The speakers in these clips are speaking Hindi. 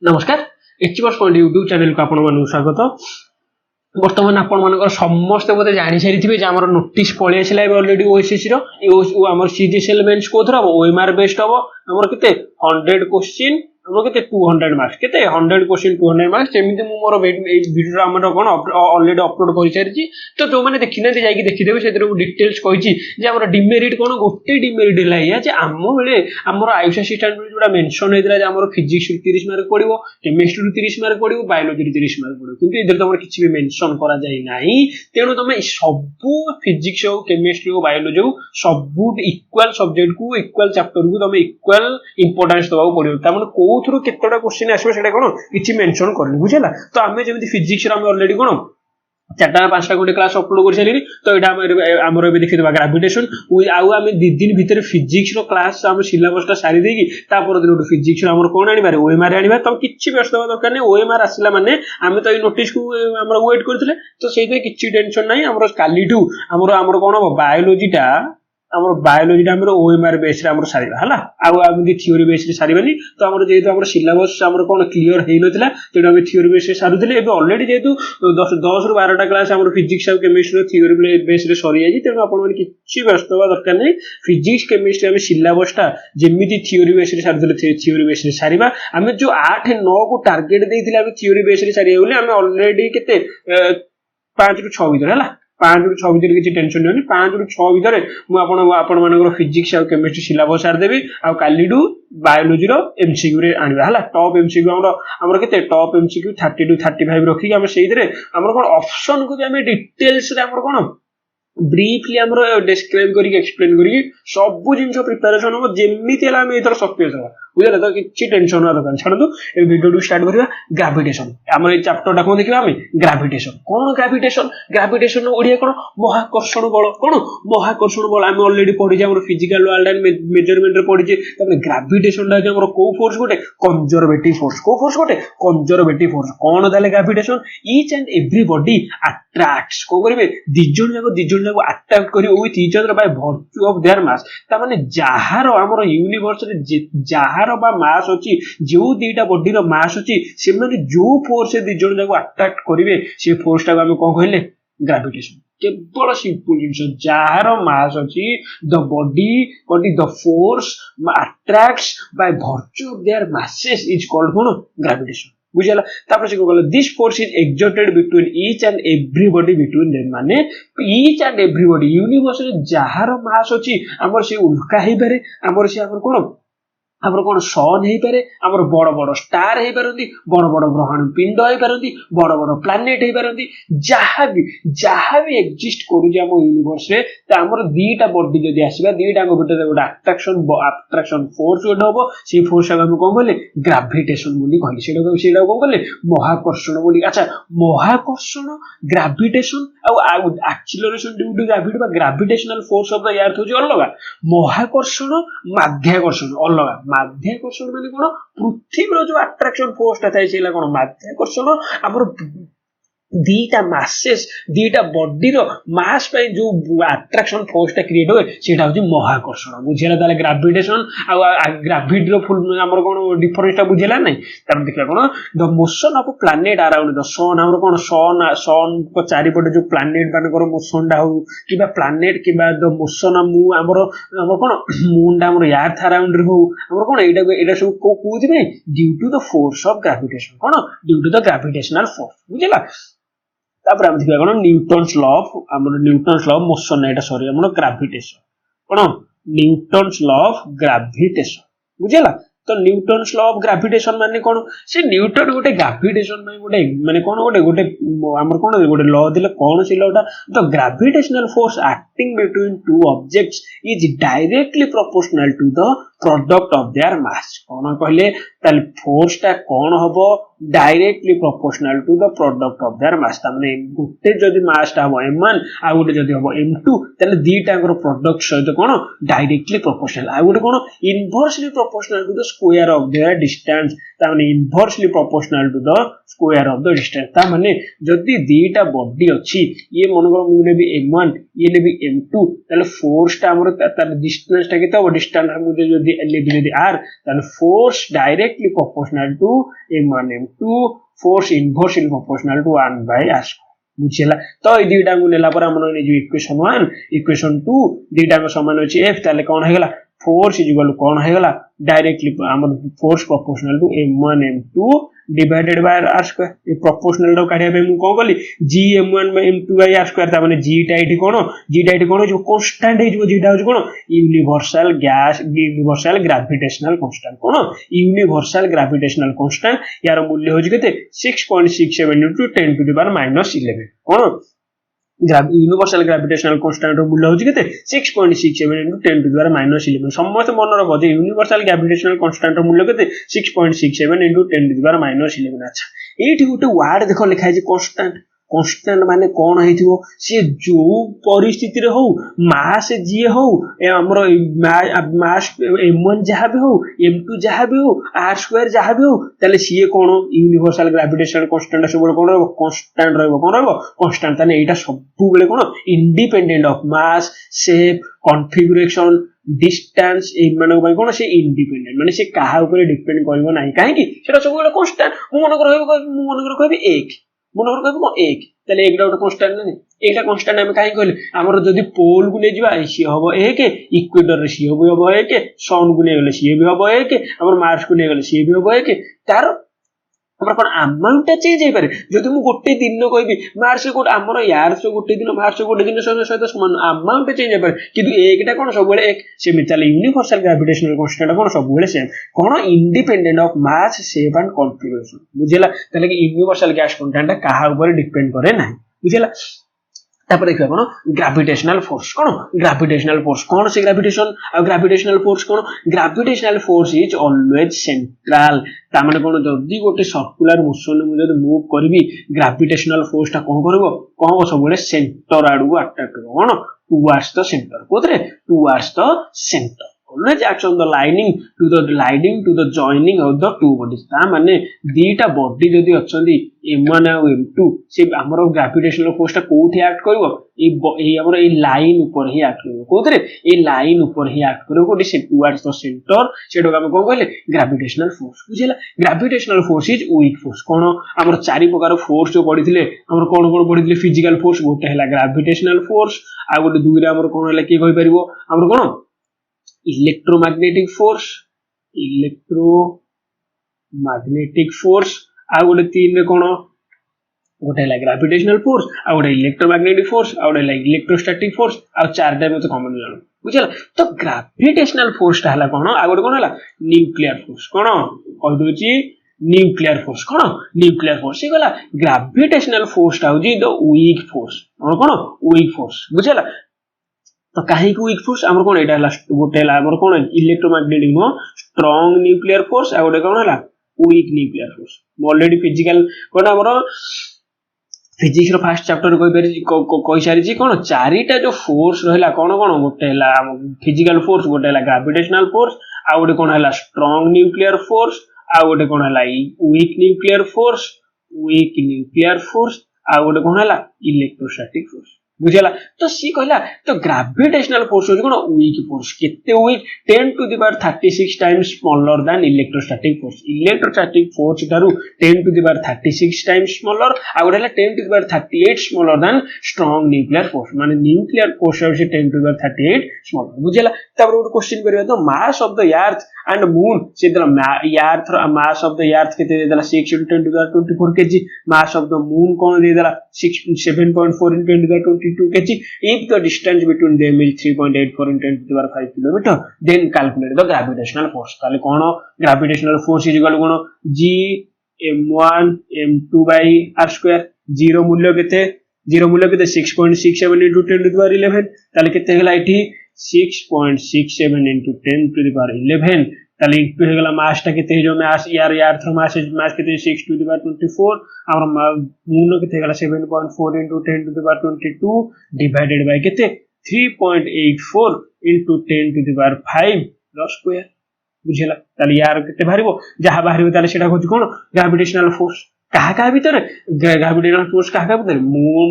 नमस्कार एचबर्स पॉइंट यूट्यूब चैनल को आपण स्वागत। बर्तमान आपण समस्ते बोधे जानी सारी आम नोटिस पलि आसला अलरेडी ओएसएससी आम सीजीएसएल मेन्स कोथर हम ओएमआर बेस्ड हम आम के 100 क्वेश्चन आम के 200 मार्क्स के 100 क्वेश्चन 200 मार्क्स जमी मोर भिडियो आम कौन अलरेडी अपलोड कर सारी। तो जो मैंने देखी ना देखीदे से डिटेल्स कही डिमेरिट कौन गोटे डिमेरिट है आम बेले आम आयुष असिस्टेंट जो मेनसन होता है फिजिक्स 30 मार्क पड़ो, केमिस्ट्री 30 मार्क पड़ो, बायोलोजी 30 मार्क पड़ो कि इधर तुम किसी भी मेनसन करा तेणु तुम सबू फिजिक्स हो केमिस्ट्री हो बायोलोजी हो सबू इक्वाल सब्जेक्ट को इक्वाल चैप्टर को तुम इक्वाल इंपोर्टेंस दवा पड़ो कौन केतटा क्वेश्चन आसो से कौन किसी मेनसन करनी बुझेगा। तो आम जमी फिजिक्स अलरेडी कौन 4टा 5टा गोटे क्लास अपलोड कर सारी। तो यहाँ आमर देखिए ग्राविटेशन आम 2 दिन भितर फिजिक्स क्लास आम सिलेबसटा सारी देगी दिन फिजिक्स कौन आने ओएमआर आने तुम किसी व्यस्त हवा दरकार नहीं। ओएमआर आसला माने आम तो नोटिस को वेट करते तो से किसी टेंशन ना आम काली आमर कौन हम बायोलोजीटा आम बायोलोजी ओएमआर बेस सारा है आम थियोरी बेस सारे। तो आम जेहतु सिलेबस कौन क्लीयर होता तेणु आम थियोरी बेस सारूले अलरेडी जेहतु 10 ରୁ 12टा क्लास आम फिजिक्स और केमिस्ट्री थियोरी बेस सरी जाए तेणु आपने किसी व्यस्त हवा दरकार नहीं। फिजिक्स केमिस्ट्री आम सिलेबसटा जमी थियोरी बेस सारी थियोरी बेस सारा आम जो 8-9 को टार्गेट देते थियोरी बेस सारे आम अलरेडी के 5 ରୁ 6 भर है 5 ରୁ 6 भर किसी टेंशन नहीं 5 ରୁ 6 भर मुझे फिजिक्स और केमिस्ट्री सिलेबस सारदेवी आलू बायोलोजी एमसीक्यू आने है टॉप एमसीक्यू आम के टॉप एमसीक्यू 30 to 35 रखिक आम से कौन ऑप्शन को भी डिटेल्स कौन ब्रीफली आम डिस्क्राइब करके एक्सप्लेन करके सब जिन प्रिपेरेसन हम जमी एथर सक्सेस हाँ बुझे तो किसी टेंशन ना दरकार छाड़ू ए वीडियो स्टार्ट करवा। ग्राविटेशन आम ये चैप्टर कौन देखा आम ग्राविटेशन कौन ग्राविटेशन ओडिया कौन महाकर्षण बल कौन महाकर्षण बल आम अलरेडी पढ़ी आम फिजिकल वर्ल्ड एंड मेजरमेंट पढ़ी ग्राविटेशन कौ फोर्स गोटे कंजर्वेटिव फोर्स कौ फोर्स गोटे कंजर्वेटिव फोर्स कौन ताले gravitation each and everybody attracts कौन करेंगे दिजन जाक अट्रैक्ट करेंगे with each other by virtue of their मास तार जार आम यूनिवर्स जार मास अच्छी जो 2टा बॉडी मास अच्छी से जो फोर्स से दिजन जाक अट्रैक्ट करेंगे से फोर्स टाक आम कौन कहले ग्रेविटेशन। केवल सिंपल जिन जार मास अच्छी the body the force attracts by virtue of their masses is called कौन ग्रेविटेशन बुझेगा। तापर से कहला this force is exerted between each and everybody between them माने ईच एंड एवरीबॉडी यूनिवर्स रे जार मास अच्छी आमर से उल्का ही पारे आमर से आमर कौन आमर कौन सन हो पारे आमर बड़ बड़ स्टार हो पारती बड़ बड़ ग्रहण पिंड हो पारती बड़ बड़ प्लानेट हो पारती जहाँ भी एक्जिस्ट करुचे आम यूनिवर्स रे तो आमर 2टा बॉडी जदि आसवा 2टा भीतर गोटे अट्रैक्शन फोर्स गोटे हम से फोर्स आम कौन कहले ग्राविटेशन बोली कहले से कौन कहले महाकर्षण बोली। अच्छा महाकर्षण ग्राविटेशन आउ acceleration due to gravity gravitational force of the earth होची अलग महाकर्षण माध्याकर्षण अलग। माध्याकर्षण माने कौन पृथ्वी जो अट्रैक्शन फोर्स था कौन माध्याकर्षण आमर 2टा मासेस 2टा बॉडी मास जो अट्रैक्शन फोर्स क्रिएट हुए सेटा हूँ महाकर्षण बुझेगा। ताले ग्रेविटेशन ग्रेविटी फुल आमर कौन डिफरेंसटा बुझेगा नहीं तब देखा कौन the motion of planet around the sun आमर कौन सन को चारिपटे जो प्लैनेट मानकर मोशनटा हो कि प्लैनेट कि द मोशन आमर कौन मूनटा आमर अर्थ अराउंड हो आमर कौन यहाँ सब कौन due to the force of gravitation कौन due to the gravitational force बुझेगा। तापर हम देखा कौन न्यूटन्स लॉ ऑफ मोशन एटा सॉरी हम ग्रेविटेशन कौन न्यूटन्स लॉ ऑफ ग्रेविटेशन बुझेगा। तो न्यूटन्स लॉ ऑफ ग्रेविटेशन माने कौन से न्यूटन गोटे ग्रेविटेशन गोटे माने कौन गोटे आमर कौन गोटे लॉ दिले कौन से लॉटा the gravitational force acting between 2 objects is directly proportional to the product of their mass कौन कहले ताले फोर्स टा कौन हबो directly proportional to the product of their mass ताने गोटे जदि मास टा हबो m1 आ गोटे जदि हबो m2 ताले दीटांगर प्रोडक्ट सहित कौन डायरेक्टली प्रोपोर्शनल आ गोटे कौन inversely proportional to the square of their distance ताने inversely proportional to the square of the distance ताने जदि 2टा बॉडी अछि ये मनकर मुने भी m1 ये ने भी m2 ताले फोर्स टा हमर ताले डिस्टेंस टा केते हो डिस्टेंस मुझे जदि যদি r তাহলে force directly proportional to m1 m2 force inversely proportional to 1/r বুঝিলা তো এই দুইটাକୁ ନେଲା ପରେ ଆମର ନେଇଯିବ ଇକ୍ୱେସନ 1 ଇକ୍ୱେସନ 2 ଦୁଇଟାଙ୍କ ସମାନ ଅଛି f ତାହେଲେ କଣ ହେଇଗଲା फोर्स इज इक्वल कौन है directly force proportional to m1 m2 divided by r square ये प्रोपोर्शनल टा काढिया पे मु कोन कली g m1 m2 bye r square ता माने g टा एठी कोन जो कांस्टेंट हे जो जीटा हो कोन universal gas universal gravitational constant कोन यूनिवर्सल ग्रेविटेशनल कांस्टेंट यार मूल्य हो केते 6.67 into 10 to the power -11 कोन यूनिवर्सल ग्रेविटेशनल कांस्टेंट रो मूल्य होची केते 6.67 into 10 to the power -11 समस्त मन रखो जे यूनिवर्सल ग्रेविटेशनल कांस्टेंट रो मूल्य केते 6.67 into 10 to the power -11 अच्छा एठी गुटे वर्ड देखो लिखा है जे कांस्टेंट कांस्टेंट माने कोन हेथिबो से जो परिस्थिति रे हो मास जी हो हमरो मास m1 जहां भी हो m2 जहां भी हो r स्क्वायर जहां भी हो तले सीए कोन यूनिवर्सल ग्रेविटेशनल कांस्टेंट सब कोन रहबो कांस्टेंट रहबो कोन रहबो कांस्टेंट तने एटा सब बेले कोन independent of mass shape configuration distance ए माने भाई कोन से इंडिपेंडेंट माने से काहा ऊपर डिपेंड करबो नाही काहे कि सेटा सब बेले कांस्टेंट मु मन कहबो 1 मनोहर कहबो 1 तले एक डाउट कांस्टेंट नहीं एटा कांस्टेंट हम काहे कहले हमर जदी पोल गु ले जिबा सी हबो 1 इक्वेटर रे सी हबो 1 सन गु ले गले सी भी हबो 1 हमर मार्स गु ले गले सी भी हबो 1 तार हमर कोन अमाउंट चेंज हे पारे जदी मु गोटे दिन न कहबी मार्स को हमर यार से गोटे दिन मार्स गोटे दिन सहित समान अमाउंट चेंज हे पारे किंतु एकटा कोन सब बेले एक से मिताले यूनिवर्सल ग्रेविटेशनल कांस्टेंट कोन सब बेले सेम कोन independent of mass shape and configuration बुझिला तले कि यूनिवर्सल गैस कांस्टेंट काहा ऊपर डिपेंड करे नाही बुझिला तापर देखिबा कोन ग्रेविटेशनल फोर्स कोन से gravitational force is always central ता माने कोन जदी गोटे सर्कुलर मोशन मु जदी मूव करबी ग्रेविटेशनल फोर्स ता कोन करबो सब बेले सेंटर आडू अट्रैक्ट करबो कोन टुवर्ड्स द सेंटर कोतरे towards the centre always acts on the lining to the joining of the two bodies ता माने दीटा बॉडी जदी अछंदी m1 और m2 से हमरो ग्रेविटेशनल फोर्स ता कोठी एक्ट करबो ए हमरो ए लाइन ऊपर ही एक्ट करबो कोतरे ए लाइन ऊपर ही एक्ट करबो कोठी से टुवर्ड्स द सेंटर सेडो हम कोन कहले ग्रेविटेशनल फोर्स बुझिला gravitational force is weak force कोन हमरो चारि प्रकार फोर्स जो पडिथिले हमरो कोन पडिथिले फिजिकल फोर्स गोटे हला ग्रेविटेशनल फोर्स आ गोटे दुइरा हमरो कोन हला की कहि परिबो हमरो कोन इलेक्ट्रोमैग्नेटिक फोर्स आ गोटे तीन रे कोन गोटे ला ग्रेविटेशनल फोर्स आ गोटे इलेक्ट्रोमैग्नेटिक फोर्स आ गोटे ला इलेक्ट्रोस्टैटिक फोर्स आ चारटा में तो कॉमन जानो बुझला तो ग्रेविटेशनल फोर्स ता हला कोन आ गोटे कोन हला न्यूक्लियर फोर्स कोन कहि दोची न्यूक्लियर फोर्स हे गला ग्रेविटेशनल फोर्स ता होजी द वीक फोर्स कोन वीक फोर्स बुझला तो काहे को वीक फोर्स हमर कोन एटा लास्ट गोटे ला हमर कोन इलेक्ट्रोमैग्नेटिक नो स्ट्रांग न्यूक्लियर फोर्स आ गोटे कोन हला weak nuclear force already physical कोन हमर फिजिक्स रो फर्स्ट चैप्टर कोइ सारी जी कोन चारिटा जो फोर्स रहला कोन गोटे हला फिजिकल फोर्स गोटे हला ग्रेविटेशनल फोर्स आ गोटे कोन हला स्ट्रांग न्यूक्लियर फोर्स आ गोटे कोन हला वीक न्यूक्लियर फोर्स आ गोटे कोन हला इलेक्ट्रोस्टैटिक फोर्स बुझला तो सी कहला तो ग्रेविटेशनल फोर्स हो कोन वीक फोर्स केते weak 10 to the power 36 times smaller than electrostatic force तारु 10 to the power 36 times smaller आ गोटेला 10 to the power 38 smaller than strong nuclear force माने न्यूक्लियर फोर्स है 10 to the power 38 स्मॉलर बुझला तब एक क्वेश्चन करियो तो मास of the earth and moon से अर्थ मास ऑफ द अर्थ केते देला 6 into 10 to the power 24 kg mass of the moon कोन दे देला 7.4 into 10 to the power 22 kg if the distance between them is 3.84 into 10 to the power 5 km then calculate the gravitational force ताले कोन gravitational force is equal cone g m1 m2 by r square zero मूल्य केते 6.67 into 10 to the power 11 ताले केते गेला इठी 6.67 into 10 to the power 11 ताले इक्वल हो गेला मास ता केते जो मास यार थ्रो मास केते 6 to the power 24 और मूल केते गेला 7.4 into 10 to the power 22 divided by केते 3.84 into 10 to the power 5 square बुझला ताले यार केते बाहरिबो जहा बाहरिबो ताले सेटा होची कोन ग्रेविटेशनल फोर्स काहा का भीतर ग्रेविटेशनल फोर्स काहा का भीतर मून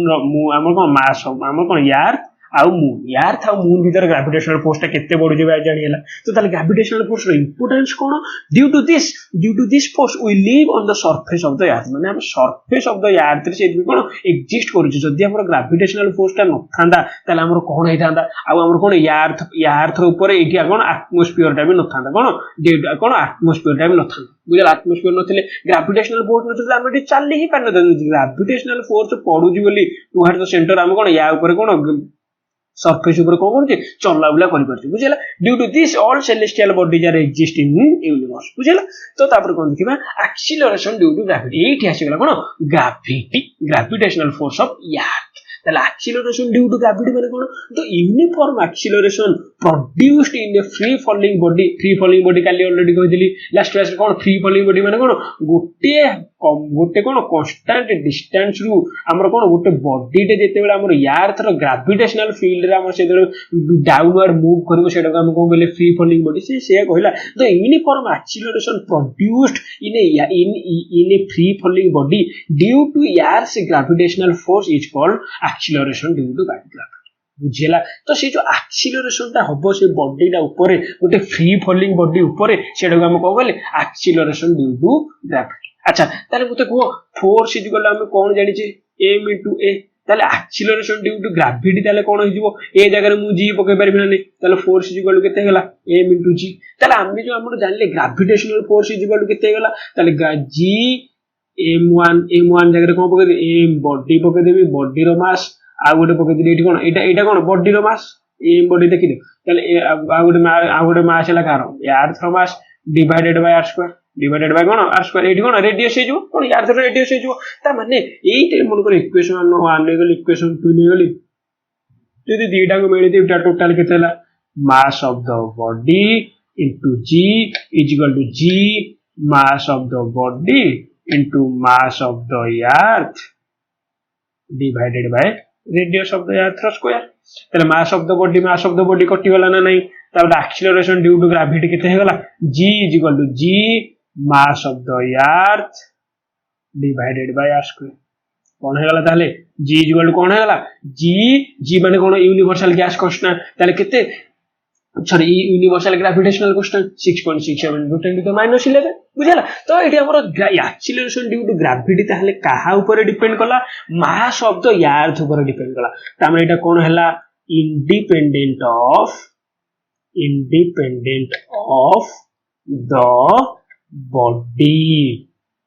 हमर कोन मास हमर कोन यार आउ मून यार्थ आउ मून भीतर ग्रेविटेशनल फोर्सटा केते बढु जेबे जानि हला तो ताले ग्रेविटेशनल फोर्स रो इंपोर्टेंस कोन due to this force we live on the surface of the earth माने हम सरफेस ऑफ द अर्थ रे से कोन एग्जिस्ट करू जदि हमर ग्रेविटेशनल फोर्सटा न थांदा ताले हमर कोन हे थांदा आउ हमर कोन अर्थ रो ऊपर एठी कोन एटमॉस्फियर भी न थांदा कोन एटमॉस्फियर भी न थांदा बुझल एटमॉस्फियर नथिले ग्रेविटेशनल फोर्स नथिले हम एठी चली ही पान ग्रेविटेशनल फोर्स पडुजी बोली टुवर्ड्स द सेंटर हम कोन या ऊपर कोन सरफेस ऊपर कोन करछि चलला बुला करि परछि बुझला due to this all celestial bodies are existing in universe बुझला तो तापर कोन देखिबा एक्सीलरेशन ड्यू टू ग्रेविटी एठी आसी गला कोन ग्रेविटेशनल फोर्स ऑफ अर्थ ताले एक्सीलरेशन ड्यू टू ग्रेविटी माने कोन तो uniform acceleration produced in a free falling body Kali already कहि दिली लास्ट क्लास कोन फ्री फॉलिंग बॉडी माने कोन गोटे कोन कांस्टेंट डिस्टेंस रु हमर कोन गोटे बॉडी टे जेते बेला हमर अर्थ रो ग्रेविटेशनल फील्ड रे हमर से डाउनवर्ड मूव करबो सेटा हम कोन बोले फ्री फॉलिंग बॉडी से कहला the uniform acceleration produced in a free falling body due to earth gravitational force is called acceleration due to gravity बुझेला तो से जो एक्सीलरेशन ता हबो से बॉडी टा ऊपर गोटे फ्री फॉलिंग बॉडी ऊपर सेटा हम कोन बोले एक्सीलरेशन ड्यू टू ग्रेविटी अच्छा ताले मते को फोर्स इज इक्वल हम कोन जानि छि m * a ताले एक्सीलरेशन ड्यू टू ग्रेविटी ताले कोन हिजबो ए जगह रे मु g पके परबि ना ताले फोर्स इज इक्वल केते गेला m * g ताले हम जो हमर जानले ग्रेविटेशनल फोर्स इज इक्वल केते गेला ताले g m1 जगह रे कोन पके m बॉडी पके देबी बॉडी रो मास आ गोटे पके देबी एठी कोन एटा कोन बॉडी रो मास m बॉडी देखि दे ताले आ गोटे मास हला कार अर्थ रो mass divided by r square divided by कोन r स्क्वायर एठी कोन रेडियस हे जो कोन यार से रेडियस हे जो ता माने एई मन को इक्वेशन 1 ने गली इक्वेशन 2 ने गली जदी दीटा को मिली दीटा टोटल केतेला mass of the body into g is equal to g mass of the body into mass of the earth divided by radius of the earth square तले मास ऑफ द बॉडी कटि गला ना नहीं तब एक्सीलरेशन ड्यू टू ग्रेविटी केते हे गला g is equal to g mass of the earth divided by r square कोन हे गला ताले g इज इक्वल टू कोन हे गला g माने कोन यूनिवर्सल गैस कांस्टेंट ताले केते सॉरी यूनिवर्सल ग्रेविटेशनल कांस्टेंट 6.67 * 10⁻11 बुझला तो एठी हमर एक्सीलरेशन ड्यू टू ग्रेविटी ताले काहा ऊपर डिपेंड कला मास ऑफ द अर्थ ऊपर डिपेंड कला त हमर एटा कोन हैला इंडिपेंडेंट ऑफ द बॉडी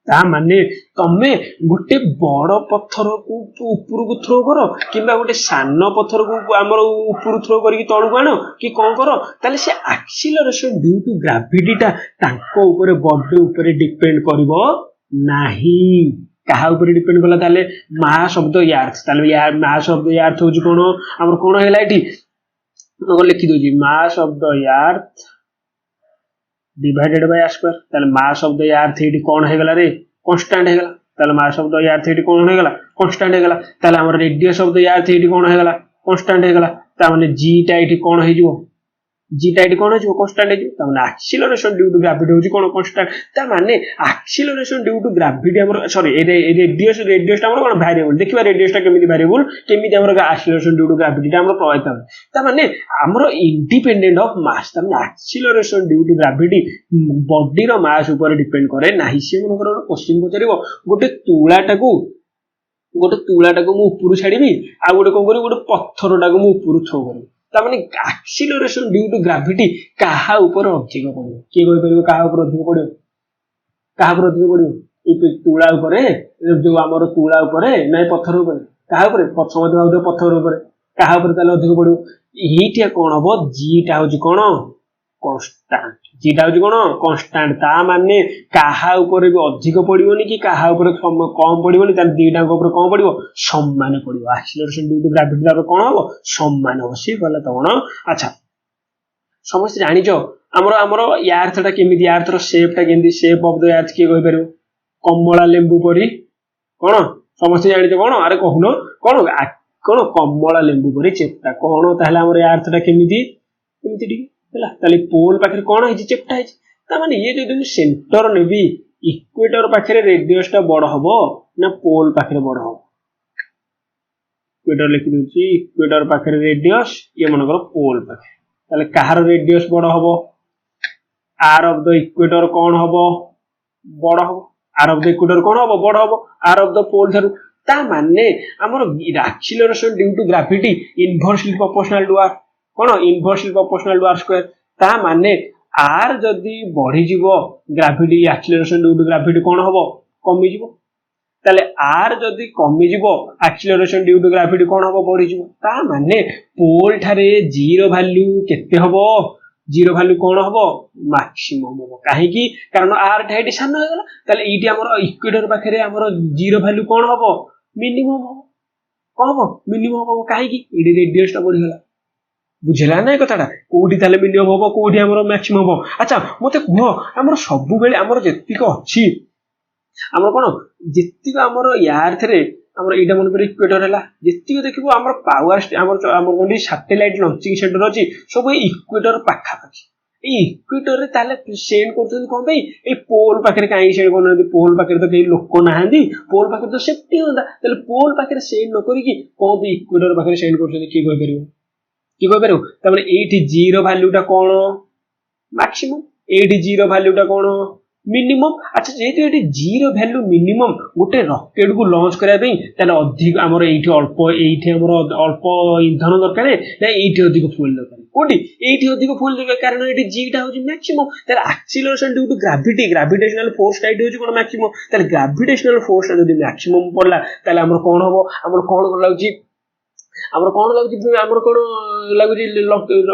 ता माने तमे गोटे बड़ पत्थर को ऊपर को थ्रो करो किबा गोटे सान पत्थर को हमर ऊपर थ्रो करी तळु को आनो कि कोन करो ताले से एक्सीलरेशन ड्यू टू ग्रेविटी ता ताको ऊपर बॉडी ऊपर डिपेंड करबो नाही कहा ऊपर डिपेंड कला ताले मास ऑफ द अर्थ ताले यार मास ऑफ द अर्थ हो जी कोन हमर कोन हैला एठी तो लिखि दो G mass of the earth divided by r square ताले मास ऑफ द अर्थ एठी कोन हे गला रे कांस्टेंट हे गला ताले मास ऑफ द अर्थ एठी कोन हे गला कांस्टेंट हे गला ताले हमर रेडियस ऑफ द अर्थ एठी कोन हे गला कांस्टेंट हे गला ता माने g टा एठी कोन हे जो g टा एठी कोन हे जो कांस्टेंट हे जो ता माने एक्सीलरेशन ड्यू टू ग्रेविटी हो जी कोन कांस्टेंट ता माने एक्सीलरेशन ड्यू टू ग्रेविटी हमर सॉरी रेडियस टा हमर कोन वेरिएबल देखिबा रेडियस टा केमिति वेरिएबल केमिति हमर एक्सीलरेशन ड्यू टू ग्रेविटी टा हमर प्रभावित हो ता माने हमर इंडिपेंडेंट ऑफ मास ता माने acceleration due to gravity body रो मास ऊपर डिपेंड करे नाही से मन कर क्वेश्चन पचरिबो गोटे तुळा टाको मु ऊपर छाडीबी आ गोटे कोन करी गोटे पत्थर टाको मु ऊपर थ्रो करी ता माने एक्सीलरेशन ड्यू टू ग्रेविटी काहा ऊपर अधिक पड़िबो के कहि परिबो काहा ऊपर अधिक पड़िबो ई तुळा ऊपर जो हमर तुळा ऊपर नै पत्थर ऊपर काहा ऊपर पछमते भाउ पत्थर ऊपर काहा ऊपर ताले अधिक पड़िबो एठिया कोन हबो g टा होजी कोन कांस्टेंट g टा होजी कोन कांस्टेंट ता माने काहा ऊपर भी अधिक पड़िबोनी कि काहा ऊपर कम पड़िबोनी ताले दीटा ऊपर कम पड़िबो समान पड़िबो एक्सीलरेशन ड्यू टू ग्रेविटी तार कोन हबो समान हो सी गला त कोन अच्छा समस्त जानि जो हमर अर्थ टा केमिति अर्थ रो शेप टा केमिति शेप ऑफ द अर्थ के कहि परिबो कमला लेंबू परी कोन समस्त जानि जो कोन अरे कहूनो कोन कमला लेंबू परी चेपटा कोन ताहले हमर अर्थ टा केमिति टी हला ताले पोल पाखरे कोन है चेपटा है ता माने ये जो सेंटर नेबी इक्वेटर पाखरे रेडियस टा बड़ हबो ना पोल पाखरे बड़ हबो इक्वेटर लिखि दउची इक्वेटर पाखरे रेडियस ये मनकर पोल पाखे ताले कहार रेडियस बड़ हबो आर ऑफ द इक्वेटर कोन हबो बड़ हबो आर ऑफ द इक्वेटर कोन हबो बड़ हबो आर ऑफ द पोल थारु ता माने हमर acceleration due to gravity inversely proportional to R कोन inversely proportional to R square ता माने आर जदी बढ़ी जीवो gravity acceleration due to gravity कोन हबो कमी जीवो ताले आर जदी कमी जीवो एक्सीलरेशन ड्यू टू ग्रेविटी कोन हबो बढ़ी जीवो ता माने पोल थारे जीरो वैल्यू केते हबो जीरो वैल्यू कोन हबो मैक्सिमम हबो काहे की कारण आर ढाइटी सान हो गला ताले इटी हमर इक्वेटर पाखरे हमर जीरो वैल्यू कोन हबो मिनिमम हबो कोन हबो मिनिमम हबो काहे की इडी रेडियस ता बढ़ी गला बुझला ना कथाटा कोठी ताले मिनिमम हबो कोठी हमर मैक्सिमम हबो अच्छा मते कुहो हमर सब बेले हमर जेतिक अछि हमर कोन जेतिक हमर यार थरे हमर एटा मन कर इक्वेटर हला जेतिक देखिबो हमर पावर हमर कोन सैटेलाइट लॉन्चिंग सेंटर अछि सब इक्वेटर पाखा पाखी ए इक्वेटर रे ताले सेंड करथन कोन भाई ए पोल पाखरे काई सेंड करन पोल पाखरे तो केई लोक नाहंदी पोल पाखरे तो सेफ्टी होंदा ताले पोल पाखरे सेंड न करी की कोन भी इक्वेटर पाखरे सेंड करथन की कोइ परिबो की कोइ परिबो तमने एठी जीरो वैल्यूटा कोन मैक्सिमम एठी जीरो वैल्यूटा कोन मिनिमम अच्छा जेहेतु एठी जीरो वैल्यू मिनिमम गोटे रॉकेट को लॉन्च करिया पई ताले अधिक हमर एठी हमर अल्प ईंधन दरकार ना एठी अधिक फ्यूल दरकार कोठी एठी अधिक फ्यूल दरकार कारण एठी जी टा होची मैक्सिमम ताले acceleration due to gravity gravitational force टाइट होची कोन मैक्सिमम ताले ग्रेविटेशनल फोर्स जदी मैक्सिमम पड़ला ताले हमर कोन हबो हमर कोन लागुची हमर कोन लागुची हमर कोन लागुची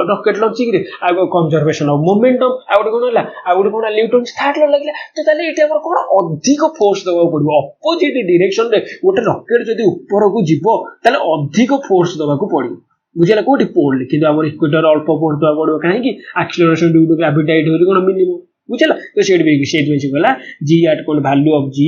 रॉकेट लॉन्चिंग रे आ कंजर्वेशन ऑफ मोमेंटम आ गोटे कोन हला आ गोटे कोन न्यूटन्स थर्ड लॉ लागला तो ताले एठी हमर कोन अधिक फोर्स दबा पड़बो अपोजिट डायरेक्शन रे गोटे रॉकेट जदी ऊपर को जीवो ताले अधिक फोर्स दबा को पड़िबो बुझला कोठी पोल किंतु हमर इक्वेटर अल्प फोर्स दबा पड़बो काहे की एक्सीलरेशन ड्यू टू ग्रेविटी टाइट होची कोन मिनिमम बुझला तो सेट भी सेट में गला जी एट कोन value of g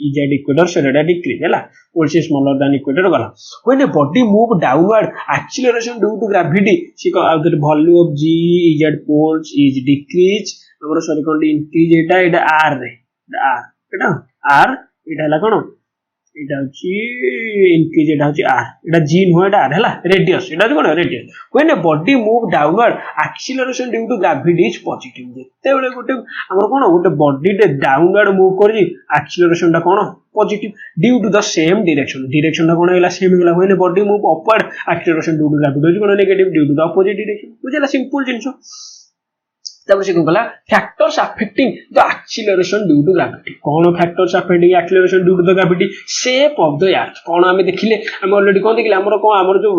is at equator सेटा डिक्रीज हला also smaller than equator gala when a body move downward acceleration due to gravity she the value of g is at poles is decrease amara sorry kon increase eta r re r eta hela kono এটা হচ্ছে ইনক্রিজ এটা হচ্ছে আর এটা জি নয় এটা আর হলা রেডিয়াস এটা হচ্ছে কোন radius when a body move downward acceleration due to gravity is positive যেতেবেলে গোটে আমরা কোন গোটে বডি তে ডাউনওয়ার্ড মুভ করি acceleration টা কোন positive due to the same ডিরেকশনটা কোন হলা সেম হলা when a body move upward acceleration due to gravity হচ্ছে কোন negative due to the opposite direction বুঝলা সিম্পল জিনিস তারপরে সে গলা factors affecting the acceleration due to gravity कोन factors affecting acceleration due to the gravity shape of the earth कोन हमें देखिले हम ऑलरेडी कोन देखिले हमर जो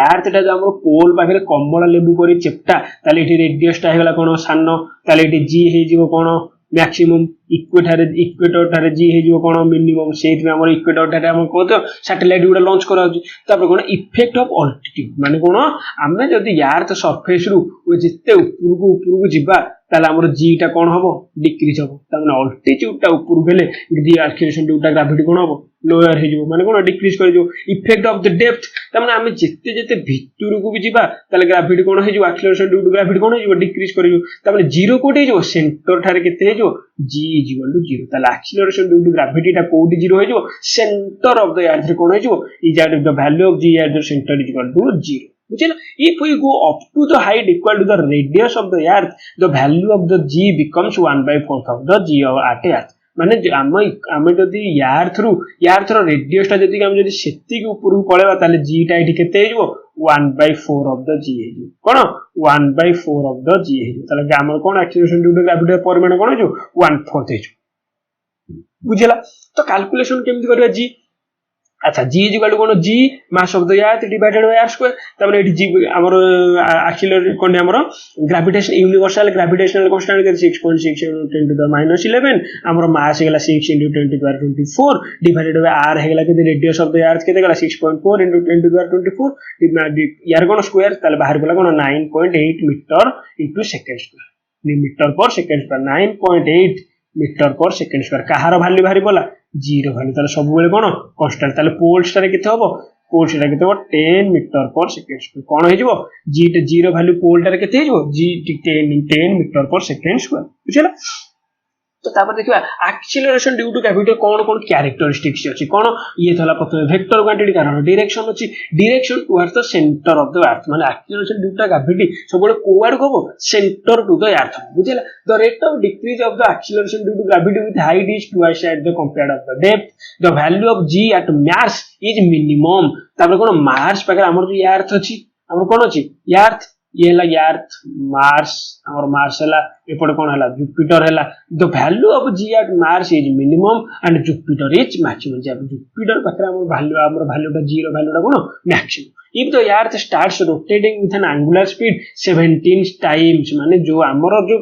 अर्थ ता जो हमर पोल पाखरे कमला लेबू करी चेप्टा ताले एठी रेडियस ता हेगला कोन सानो ताले एठी जी हे जीवो कोन मैक्सिमम इक्वेटर थारे जी हे जीवो कोन मिनिमम सेट में हमर इक्वेटर थारे हम को तो सैटेलाइट गुडा लॉन्च करा तापर कोन इफेक्ट ऑफ ऑल्टीट्यूड माने कोन हमें जदी अर्थ सरफेस रु ओ जिते ऊपर को जिबा ताले हमर जी टा कोन हबो डिक्रीज हबो ता माने ऑल्टीट्यूड ता ऊपर गेले यदि एक्सीलरेशन ड्यू टू ग्रेविटी कोन हबो लोअर हे जीवो माने कोन डिक्रीज कर जो इफेक्ट ऑफ द डेप्थ ता माने हमें जिते भितर को भी जिबा ताले ग्रेविटी कोन हे जो एक्सीलरेशन ड्यू टू ग्रेविटी कोन हे जो डिक्रीज कर जो ता माने जीरो कोटे जो सेंटर थारे केते हे जो g is equal to 0 ताले एक्सीलरेशन ड्यू टू ग्रेविटी ता कोडी 0 हे जो सेंटर ऑफ द अर्थ कोन हे जो is at the value of g at the centre is equal to 0 बुझिला if we go up to the height equal to the radius of the earth the value of the g becomes 1/4 of the g at earth माने आमे जदी यार थ्रू रेडियस ता जदी हम जदी सेति के ऊपर पळेबा ताले g ता एठी केते हे जो 1/4 of the g हे जो कोन 1/4 of the g हे जो ताले हमर कोन एक्सीलरेशन ड्यू टू ग्रेविटी परिमाण कोन जो 1/4 हे जो बुझिला तो कैलकुलेशन केमति करबा g अच्छा g इज इक्वल टू कोन g mass of the earth divided by r square तबने एठी g हमर एक्सीलरेशन कोन हमर ग्रेविटेशन यूनिवर्सल ग्रेविटेशनल कांस्टेंट के 6.6 10 टू द -11 हमर मास हेगला 6 * 10 to the 24 divided by r हेगला के रेडियस ऑफ द अर्थ के देगला 6.4 * 10 टू द 24 यार कोन स्क्वायर ताले बाहर गला कोन 9.8 metre * second square metre per second square 9.8 metre per second square कहार वैल्यू बाहर बोला जीरो वैल्यू ताले सब बेले कोन कांस्टेंट ताले पोल्स रे केते होबो पोल्स रे केते होबो 10 मीटर पर सेकंड स्क्वायर कोन हे जबो जी टे जीरो वैल्यू पोल रे केते हे जबो जी 10 मीटर पर सेकंड स्क्वायर बुझला तो तापर देखिबा एक्सेलरेशन ड्यू टू ग्रेविटी कोन कोन कैरेक्टरिस्टिक्स अछि कोन ये थला प्रथम वेक्टर क्वांटिटी कारण डायरेक्शन अछि direction towards the centre of the earth माने एक्सेलरेशन ड्यू टू ग्रेविटी सबले कोवाड को सेंटर टू द अर्थ बुझिला the rate of decrease of the acceleration due to gravity with height is twice at the compared of the depth the value of g at mass is minimum तापर कोन मार्स पाकर हमर जो अर्थ अछि हमर कोन अछि अर्थ ये हला अर्थ मार्स और मार्स हला एपटे कोन हला जुपिटर हला the value of g at Mars is minimum and Jupiter is maximum जब जुपिटर पाकर हमर वैल्यू टा g रो वैल्यू टा कोन maximum if the earth starts rotating with an angular speed 17 times माने जो हमर जो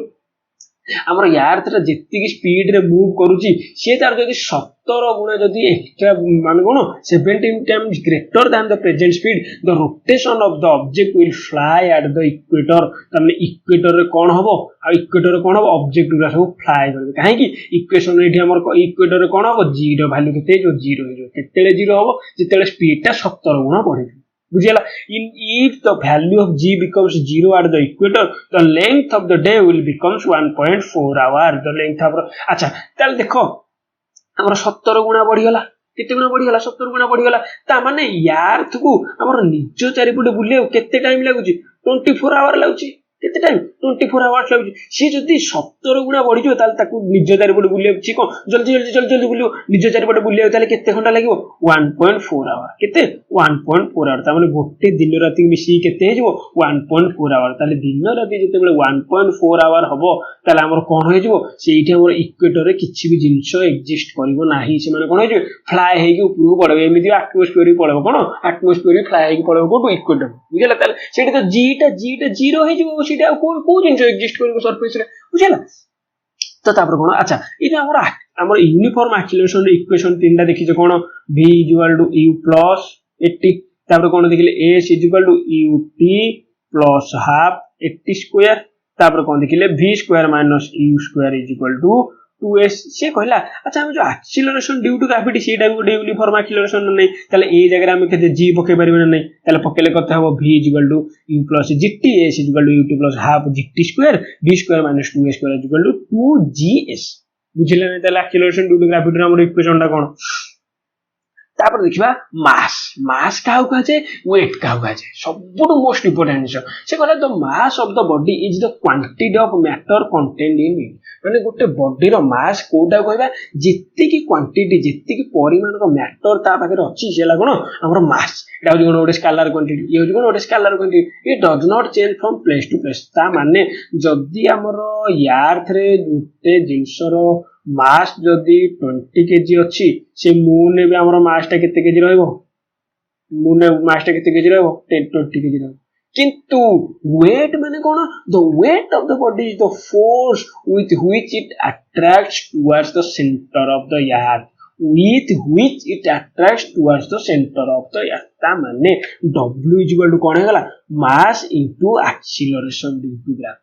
हमर अर्थ रा जेतिकी स्पीड रे मूव करूची से तार जदी 17 गुना जदी एक्स्ट्रा मान कोन 17 times greater than the present speed the rotation of the object will fly at the equator तमने इक्वेटर रे कोन हबो आ इक्वेटर रे कोन हबो ऑब्जेक्ट गुरा सब फ्लाई करबे काहे कि इक्वेशन रे हमर इक्वेटर रे कोन हबो g रो वैल्यू केते जो 0 हो जो केतेले 0 हबो जेतेले स्पीड ता 17 गुना बढ़े बुझिला in if the value of g becomes 0 at the equator the length of the day will becomes 1.4 hour the length of अच्छा ताल देखो हमर 17 गुना बढ़ी गला केते गुना बढ़ी गला 17 गुना बढ़ी गला ता माने अर्थ को हमर निज चारिपटे बुलियो केते टाइम लागुची 24 आवर लागुची केते टाइम 24 आवर्स लागुची सी जदी 17 गुना बढ़ी जो ताल ताकू निज चारिपटे बुलियो छी को जल्दी जल्दी जल्दी जल्दी बुलियो निज चारिपटे बुलियो ताले केते घंटा लागिवो 1.4 आवर केते 1.4 आवर ता माने गोटे दिन राती मिसी केते हेजो 1.4 आवर ताले दिन राती जते बेले 1.4 आवर हबो ताले हमर कोन हेजो सेइठी हमर इक्वेटर रे किछि भी जिंस एग्जिस्ट करिवो नाही से माने कोन हेजो फ्लाई हेगी उपरु पड़बे एमिति एटमॉस्फियर रे पड़बो कोन एटमॉस्फियर रे फ्लाई हेगी पड़बो को इक्वेटर बुझला ताले सेठी तो g टा 0 हेजो सेटा को जिंस एग्जिस्ट करिवो सरफेस रे बुझला तो तापर कोन अच्छा इटा हमर यूनिफॉर्म एक्सेलरेशन इक्वेशन तीनटा देखि जे कोन v u plus 80 तापर कोन देखिले s ut plus half 80 square तापर कोन देखिले v square minus u square 2s से कहला अच्छा हम जो एक्सेलरेशन ड्यू टू ग्रेविटी सेटा भी यूनिफॉर्म एक्सेलरेशन नै ताले ए जगह हम केते g पके परिबे नै ताले पकेले कते हबो v u plus gt s ut plus half gt square v square minus 2s square 2gs बुझिले नै ताले एक्सेलरेशन ड्यू टू ग्रेविटी हमर इक्वेशन टा कोन तापर देखिबा मास काउ काजे वेट काउ काजे सबटु मोस्ट इंपोर्टेंट से कहला the mass of the body is the quantity of matter contained in it माने गोटे बॉडी रो मास कोटा कहबा जित्ती की क्वांटिटी जित्ती की परिमाण रो मैटर ता पाखे अछि सेला कोन हमर मास एटा हो गोटे स्केलर क्वांटिटी ये हो गोटे scalar quantity it does not change from place to place ता माने जदी हमर अर्थ रे गोटे जिंस रो मास जदी 20 केजी अछि से मून ने भी हमर मास ता केते केजी रहइबो मून ने मास ता केते केजी रहइबो 20 केजी रहइबो किंतु वेट माने कोन the weight of the body is the force with which it attracts towards the center of the earth with which it attracts towards the center of the earth ता माने w इक्वल टू कोन हेगला mass into acceleration due to gravity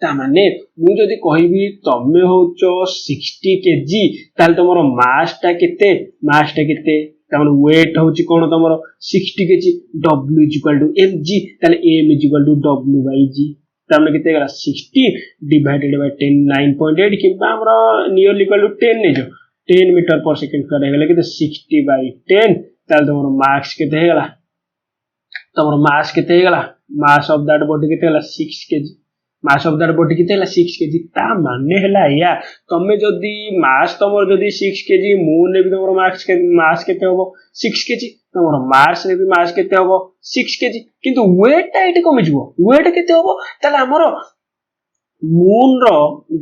ता माने मु जदी कहिबी तमे होचो 60 केजी ताल तमरो मास ता केते तामन वेट होची कोन तमरो 60 kg w equal to mg ताले m equal to w by g तामने केते गला 60 डिवाइडेड बाय 10 9.8 किबा हमरा नियरली इक्वल टू 10 ने जो 10 मीटर पर सेकंड कर हेगला केते 60 बाय 10 ताल तमरो मास केते हेगला तमरो मास केते हेगला मास ऑफ दैट बॉडी केते हेगला 6 KG mass of that body केते हेला 6 केजी ता माने हेला या तमे जदी मास तमरो जदी 6 केजी मून ने भी तमरो मास केते होबो 6 केजी तमरो मास ने भी मास केते होबो 6 केजी किंतु वेट टा एटे कमी जिवो वेट केते होबो ताले हमरो मून रो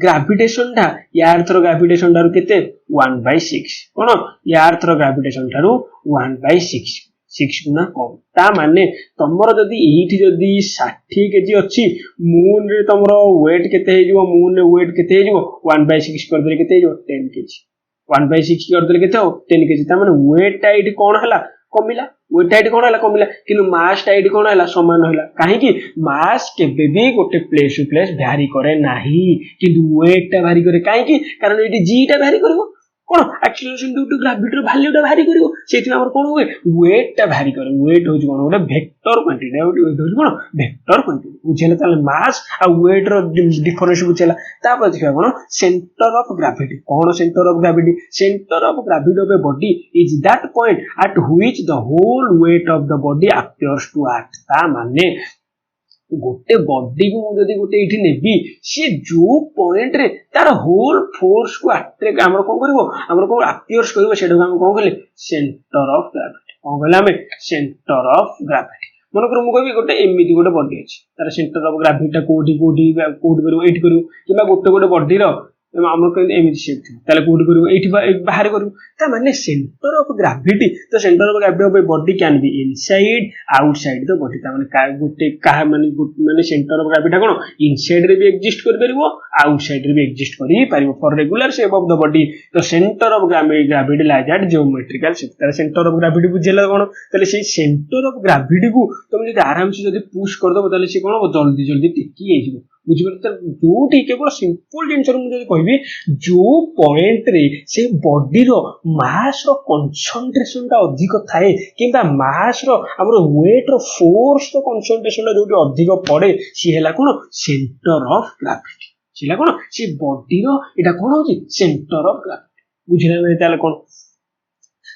ग्रेविटेशन टा अर्थ रो ग्रेविटेशन टा केते 1/6 कोन अर्थ रो ग्रेविटेशन ठारू 1/6 6 गुना कम ता माने तमरो जदी एठी जदी 60 केजी अछि मून रे तमरो वेट केते हे जिवो मून रे वेट केते हे जिवो 1/6 कर दे केते हे जिवो 10 केजी 1/6 कर दे केते हो 10 केजी ता माने वेट टा एठी कोन हला कमिला वेट टा एठी कोन हला कमिला किनु मास टा एठी कोन हला समान हला काहे कि मास केबे भी गोटे प्लेस टू प्लेस भ्यारी करे नाही किंतु वेट टा भ्यारी करे काहे कि कारण एठी g टा भ्यारी करबो কোন acceleration due to gravity ର value ଟା vary କରିବ ସେଇଥିପାଇଁ ଆମର କୋন ହୁଏ weight ଟା vary করে weight ହଉଛି କୋन ଗୋଟେ vector quantity weight ହଉଛି କୋन vector quantity ବୁଝିଲେ ତାହେଲେ mass ଆଉ weight ର difference ବୁଝିଲା ତାପରେ ଦେଖିବା cone center of gravity cone center of gravity of a body is that point at which the whole weight of the body appears to act ता माने गोटे बॉडी को जदि गोटे इठी नेबी से जो पॉइंट रे तार होल फोर्स को अट्रैक्ट हमर कोन करबो हमर को अपियर्स करबो सेडो हम कोन कहले सेंटर ऑफ ग्रेविटी कोन कहले हमें सेंटर ऑफ ग्रेविटी मन कर मु कहबी गोटे एमिति गोटे बॉडी अछि तार सेंटर ऑफ ग्रेविटी टा कोठी करबो एठी करबो किबा गोटे बॉडी रो हमर कहले एमिति शेप थि ताले कोठी करबो एठी बाहर करबो ता माने सेंटर ऑफ ग्रेविटी तो centre of gravity of a body can be inside outside the body ता माने गोटे का माने centre of gravity cone inside रे भी एग्जिस्ट कर परिबो आउटसाइड रे भी एग्जिस्ट करि परिबो for regular shape of the body the centre of gravity lies at geometrical shape ता सेंटर ऑफ ग्रेविटी बुझेला कोन ताले से सेंटर ऑफ ग्रेविटी को तुम जदि आराम से जदि पुश कर दबो ताले से कोन जल्दी टिकी हे जिवो बुझिबो जो ठीक केवल सिंपल जिंस मुझे कहबी जो पॉइंट रे से बॉडी रो मास रो कंसंट्रेशन टा अधिक थाए किंबा मास रो हमर वेट रो फोर्स रो कंसंट्रेशन टा जोटी अधिक पड़े सी हैला कोन सेंटर ऑफ ग्रेविटी सिला कोन सी बॉडी रो एटा कोन होची सेंटर ऑफ ग्रेविटी बुझिला नै ताले कोन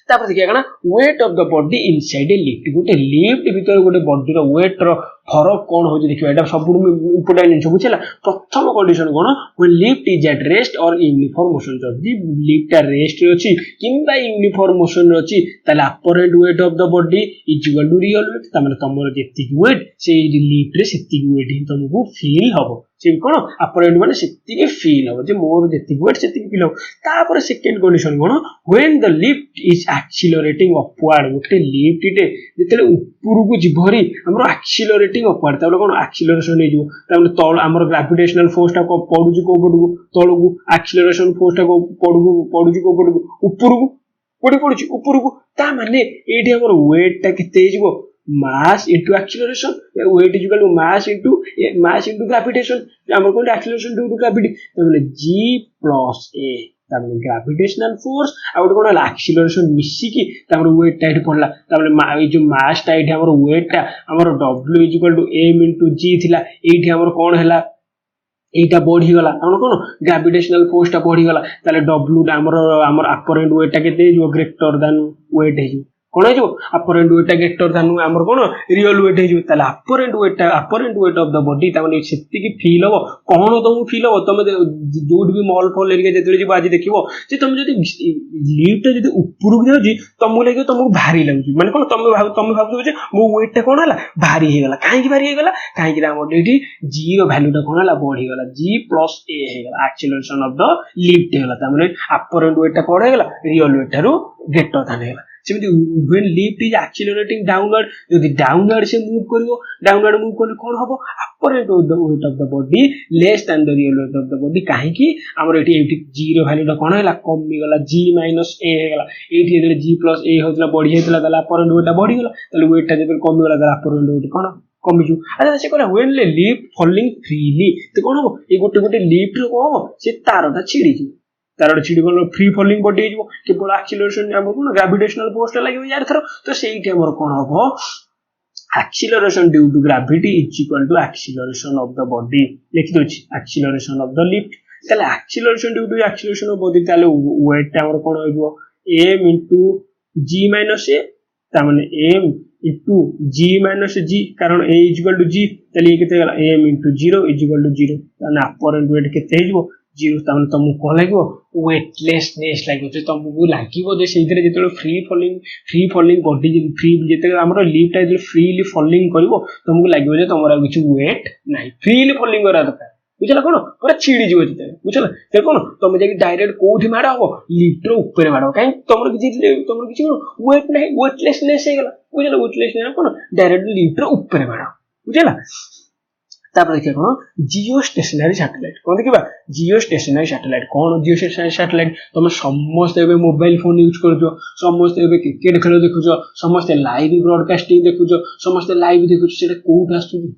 तापर देखिया कना wait of the body inside a lift गोटे लिफ्ट भीतर गोटे बॉडी रो वेट रो फरक कोन हो देखियो एटा सब इंपोर्टेंट जिंस बुझला प्रथम कंडीशन कोन when lift is at rest or uniform motion जदी लिफ्ट टा रेस्ट रे अछि किंबा यूनिफॉर्म मोशन रे अछि ताले apparent weight of the body is equal to real weight ता माने तमरो जेति वेट से लिफ्ट रे सेति वेट ही तुमको फील हबो से कोन अपरेंट माने सेति फील हबो जे मोर जेति वेट सेति फील हबो तापर सेकंड कंडीशन कोन when the lift is accelerating upward गोटे लिफ्ट टे जेतले ऊपर को जिभरी हमरो एक्सीलरेटिंग अपवर्ड ताले कोन एक्सीलरेशन हे जो ताले तळ हमरो ग्रेविटेशनल फोर्स टा को पडुजी को पडुगु तळगु एक्सीलरेशन फोर्स टा को पडुजी को पडुगु ऊपर को पडुजी ऊपर को ता माने एठी हमरो वेट टा केते जिवो mass into acceleration weight is equal to mass into gravitation हमर कोन acceleration due to gravity तबले g plus a तबले gravitational force आउट कोन acceleration मिसी की तमर weight टाइट पड़ला तबले ए जो mass टाइट हमर weight टा हमर w is equal to m into g थिला एठी हमर कोन हैला एटा बढ़ी गला हमर कोन ग्रेविटेशनल फोर्स टा बढ़ी गला ताले w टा हमर अपरेंट वेट टा केते जो ग्रेटर देन वेट है कोन जो अपरेंट वेट टा ग्रेटर देन हमर कोन रियल वेट है जो ताले apparent weight of the body ता माने सेति की फील हो कोन तुम फील हो तुम जोड भी मॉल फॉल एरिया जेतले जी बाजी देखिबो जे तुम जदी लिफ्ट जदी ऊपर को जाउजी तुमको लागे तुमको भारी लागुजी माने कोन तुम भाबो जे मो वेट टा कोन हला भारी हे गला काहे की भारी हे गला काहे की हमर एठी g रो वैल्यू टा कोन हला बढ़ी गला g plus a हे गला एक्सीलरेशन ऑफ द लिफ्ट हे गला ता माने अपरेंट वेट टा कोन हे गला रियल वेट थारो ग्रेटर थाने गला सेमति when lift is accelerating downward यदि डाउनवर्ड से मूव करिवो डाउनवर्ड मूव करले कोन हबो apparent weight of the body less than the real weight of the body काहे की हमर एठी g रो वैल्यू टा कोन हैला कमी गला g minus a हे गला एठी जेले g plus a होतला बढ़ी हेतला तला अपरेंट वेट टा बढ़ी गला तले वेट टा जेते कमी गला तला अपरेंट वेट कोन कमी जु अच्छा से कहला व्हेन लिफ्ट फॉलिंग फ्रीली तो कोन हबो ए गोटे लिफ्ट रो कोन हबो से तारटा छिड़ी जु तारटा छिड़ी गलो फ्री फॉलिंग बॉडी हो केवल एक्सीलरेशन हमर कोन ग्रेविटेशनल फोर्स टा लागियो यार थरो तो सेइठी हमर कोन हबो acceleration due to gravity is equal to acceleration of the body लिख दोछि acceleration of the lift ताले acceleration due to acceleration of body ताले weight टा हमर कोन होइबो m into g minus a ता माने m into g minus g कारण a is equal to g ताले केते गला m into 0 is equal to 0 ताने अपरेंट वेट केते हिजबो 0 ता माने तुमको कोन लागिवो वेटलेसनेस लागिवो जे तुमको लागिवो जे सेइतरे जेतले फ्री फॉलिंग बॉडी फ्री जेतले हमर लिफ्ट जे फ्रीली फॉलिंग करबो तुमको लागिवो जे तमरा किछ वेट नाही फ्रीली फॉलिंग करा दरकार बुझला कोन पूरा छिड़ी जीव जेते बुझला ते कोन तुम जे डायरेक्ट कोठी माडा हो लिफ्ट रो ऊपर माडा काई तमरो किछ वेट नाही वेटलेसनेस हे गला बुझला वेटलेसनेस कोन डायरेक्ट लिफ्ट रो ऊपर माडा बुझला तापर देखिए कोन जियो स्टेशनरी सैटेलाइट कोन देखिबा जियो स्टेशनरी सैटेलाइट कोन जियो स्टेशनरी सैटेलाइट तुम समस्त एबे मोबाइल फोन यूज करजो समस्त एबे क्रिकेट खेल देखुजो समस्त लाइव ब्रॉडकास्टिंग देखुजो समस्त लाइव देखुजो सेटा कोठ आसुजी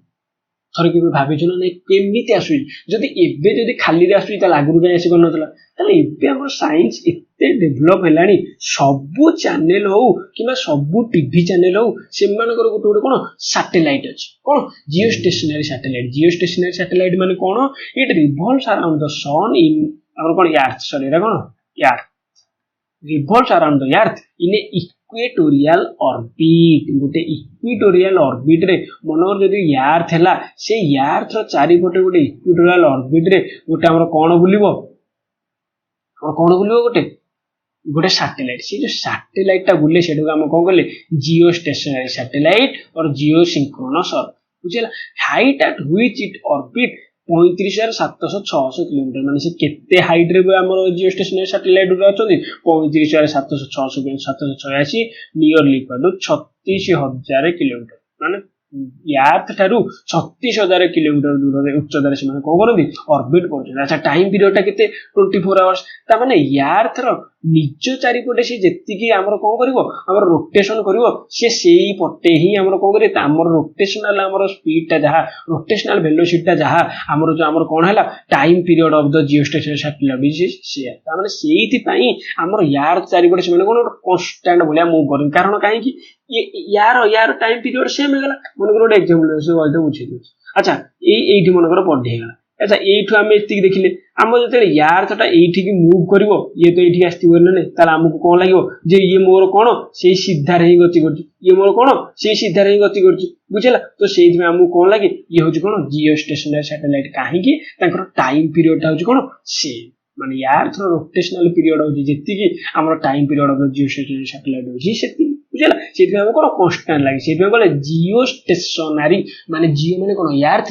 ଥରେ କେବେ ଭାବିଛୁ ନା ନାଇଁ କେମିତି ଆସୁଛି? ଯଦି ଏବେ ଯଦି ଖାଲିରେ ଆସୁଛି ତାହେଲେ ଆଗରୁ କାହିଁ ଆସି କରୁନଥିଲା? ତାହେଲେ ଏବେ ଆମର ସାଇନ୍ସ ଏତେ ଡେଭଲପ ହେଲାଣି, ସବୁ ଚ୍ୟାନେଲ ହଉ କିମ୍ବା ସବୁ ଟିଭି ଚ୍ୟାନେଲ ହଉ ସେମାନଙ୍କର ଗୋଟେ ଗୋଟେ କଣ ସାଟେଲାଇଟ ଅଛି। କଣ? Jio stationery satellite. Jio stationery satellite ମାନେ କଣ? ଇଟ୍ ରିଭଲ୍ଭସ୍ ଆରାଉଣ୍ଡ ଦ ସନ୍ ଇନ୍ ଆମର କଣ ଆର୍ଥ, ସରି ଏଟା କଣ earth revolves around the earth in a equatorial orbit। गोटे इक्विटोरियल ऑर्बिट रे मनोर जदि यार्थ हैला से यार्थ रो चारिपटे गोटे इक्विटोरियल ऑर्बिट रे गोटे हमर कोन बुलिबो, गोटे गोटे सैटेलाइट। से जो सैटेलाइट टा बुले सेडो हम कोन करले जियो स्टेशनरी सैटेलाइट और जियो सिंक्रोनस ऑर्बिट। बुझिला height at which it orbit 35,700-600 kilometre. माने से केते हाइट रे हमर जियो स्टेशनरी सैटेलाइट रे अछन 35,700-600-786 नियरली इक्वल टू 36,000 किलोमीटर। माने यार्थ ठारू 36,000 किलोमीटर दूर रे उच्चतार से माने कोन करथि ऑर्बिट करथि। अच्छा टाइम पीरियड टा केते 24 आवर्स। ता माने यार्थ रो निज चारिपटे से जेतिकी हमर कोन करिवो हमर रोटेशन करिवो से सेही पटे ही हमर कोन करि हमर रोटेशनल हमर स्पीड टा जहा रोटेशनल वेलोसिटी टा जहा हमर जो हमर कोन हला time period of the Jio station satellite is से। ता माने सेही पई हमर यार्थ चारिपटे से माने कोन कांस्टेंट भलिया मूव करन। कारण काहे कि यार टाइम पीरियड सेम हो गला। मन करो एग्जांपल से वैसे बुझे दो। अच्छा एठी मन करो पढ़े गला। अच्छा एठु हम एतिक देखिले हम जते यार्थटा एठी की मूव करिवो ये तो एठी आस्ति बोलले नै ताला हमकु कोन लागिवो जे ये मोर कोन सेही सीधा रे गति करछि, ये मोर कोन सेही सीधा रे गति करछि। बुझिला तो सेही में हमकु कोन लागि ये होछि कोन जियो स्टेशनरी सैटेलाइट। काहे कि तांकर टाइम पीरियड ता होछि कोन सेम। माने यार्थ रो रोटेशनल पीरियड होछि जेति कि हमर time period of geostationary satellite होछि सेति। बुझिला सेति में हम कोन कांस्टेंट लागि सेति में बोले जियो स्टेशनरी माने जियो माने कोन यार्थ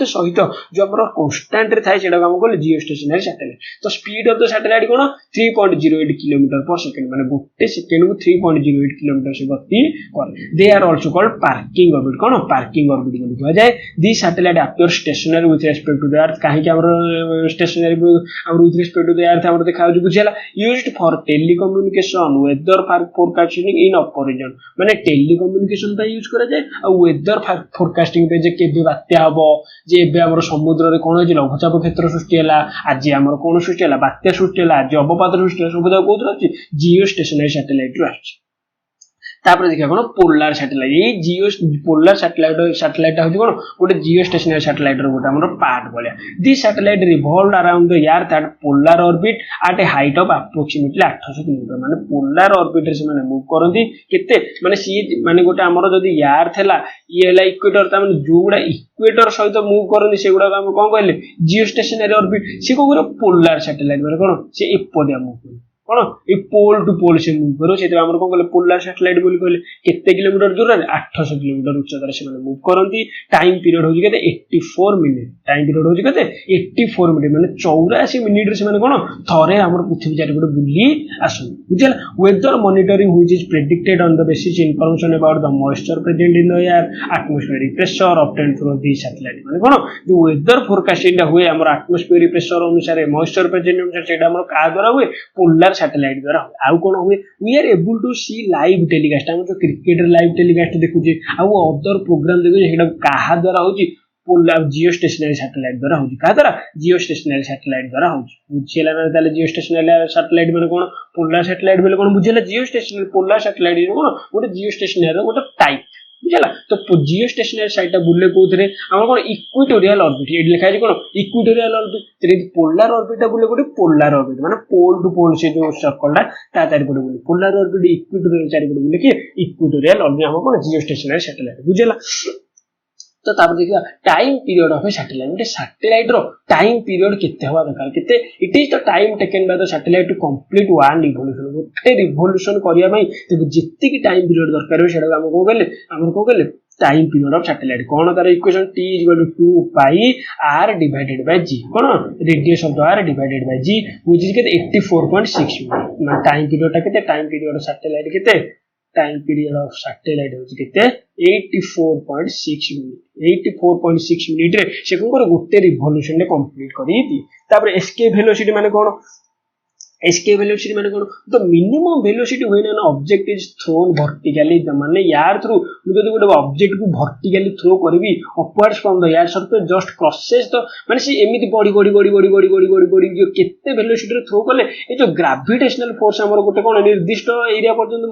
सहित जो हमर कांस्टेंट रे थाय सेटा हम बोले जियो स्टेशनरी सैटेलाइट। तो स्पीड ऑफ द सैटेलाइट कोन 3.08 किलोमीटर पर सेकंड। माने गोटे सेकंड को 3.08 किलोमीटर से गति करे। They are also called parking orbit. कोन पार्किंग ऑर्बिट बोली कहा जाय। The satellite appear stationary with respect to the earth. काहे कि हमर स्टेशनरी हमर with respect to the earth हमर देखा होछि। बुझिला used for telecommunication weather forecasting in upper region. माने टेलीकम्युनिकेशन पे यूज करा जाय आ वेदर फोरकास्टिंग पे जे केबे बात्या हबो जे एबे हमर समुद्र रे कोन होछि लघुचाप क्षेत्र सृष्टि हला आज हमर कोन सृष्टि हला बात्या सृष्टि हला आज अवपात सृष्टि हला सब कोत रहछि जियो स्टेशनरी सैटेलाइट रो आछि। तापर देखा कोन पोलार सैटेलाइट। ये जियो पोलार सैटेलाइट होछि कोन गोटे जियो स्टेशनरी सैटेलाइट रो गोटे हमर पार्ट बोलिया। This satellite revolve around the earth at polar orbit at a height of approximately 800 kilometre. माने पोलार ऑर्बिट रे से माने मूव करंती केते माने सी माने गोटे हमर जदी अर्थ हैला ये हैला इक्वेटर। ता माने जोडा इक्वेटर सहित मूव करंती सेगुडा हम कोन कहले जियो स्टेशनरी ऑर्बिट। से को पोलार सैटेलाइट माने कोन से एपदिया मूव करे कोन ए पोल टू पोल से मूव करो। से हमर कोन कहले पोलार सैटेलाइट बोली कहले केते किलोमीटर दूर रे 800 किलोमीटर उच्चतार से माने मूव करंती। टाइम पीरियड होजी केते 84 मिनिट। टाइम पीरियड होजी केते 84 मिनिट माने 84 मिनिट रे से माने कोन थरे हमर पृथ्वी चारि पटे बुली आसन। बुझला weather monitoring which is predicted on the basis information about the moisture present in the air atmospheric pressure obtained from this satellite. माने कोन जो वेदर फोरकास्टिंग हुए हमर एटमॉस्फेरिक प्रेशर अनुसार मॉइस्चर प्रेजेंट अनुसार सेटा हमर का द्वारा हुए पोलार सैटेलाइट द्वारा आउ कोन हुए we are able to see live telecast. हम जो क्रिकेट लाइव टेलीकास्ट देखुजे आउ अदर प्रोग्राम देखुजे सेटा काहा द्वारा होची पोलार जियो स्टेशनरी सैटेलाइट द्वारा होची। का द्वारा जियो स्टेशनरी सैटेलाइट द्वारा होची। बुझिला ना ताले जियो स्टेशनरी सैटेलाइट माने कोन पोलार सैटेलाइट बोले कोन बुझिला जियो स्टेशनरी पोलार सैटेलाइट कोन गोटे जियो स्टेशनरी गोटे टाइप। बुझला तो जियो स्टेशनरी साइट बुले कोथरे हमर कोन इक्विटोरियल ऑर्बिट ये लिखा है कोन इक्विटोरियल ऑर्बिट। तेरे पोलार ऑर्बिट बुले गोटे पोलार ऑर्बिट माने पोल टू पोल से जो सर्कल ता चारि पटे बुले पोलार ऑर्बिट इक्विटोरियल चारि पटे बुले कि इक्विटोरियल ऑर्बिट हम कोन जियो स्टेशनरी सैटेलाइट। बुझला तो तापर देखिबा time period of a satellite. गोटे सैटेलाइट रो टाइम पीरियड केते होबा दरकार केते it is the time taken by the satellite to complete one revolution. गोटे रिवोल्यूशन करिया पई ते जित्ति की टाइम पीरियड दरकार हो सेडा हम को कहले टाइम पीरियड ऑफ सैटेलाइट। कोन तार equation t = 2 pi r divided by g। Cone radius of the r divided by g which is केते 84.6 मिनट। टाइम पीरियड ता केते टाइम पीरियड ऑफ सैटेलाइट केते टाइम पीरियड ऑफ सैटेलाइट होची केते 84.6 मिनिट। 84.6 मिनिट रे से कोन गोटे रिवोल्यूशन रे कंप्लीट करी दी। तापर एस्केप वेलोसिटी माने कोन escape velocity माने कोन the minimum velocity when an object is thrown vertically माने यार थ्रू मु जदि गोटे ऑब्जेक्ट को vertically थ्रो करबी upwards from the air surface just crosses तो माने से एमिति बड़ी जो केते velocity रे थ्रो करले ए जो ग्रेविटेशनल फोर्स हमर गोटे कोन निर्दिष्ट एरिया पर्यंत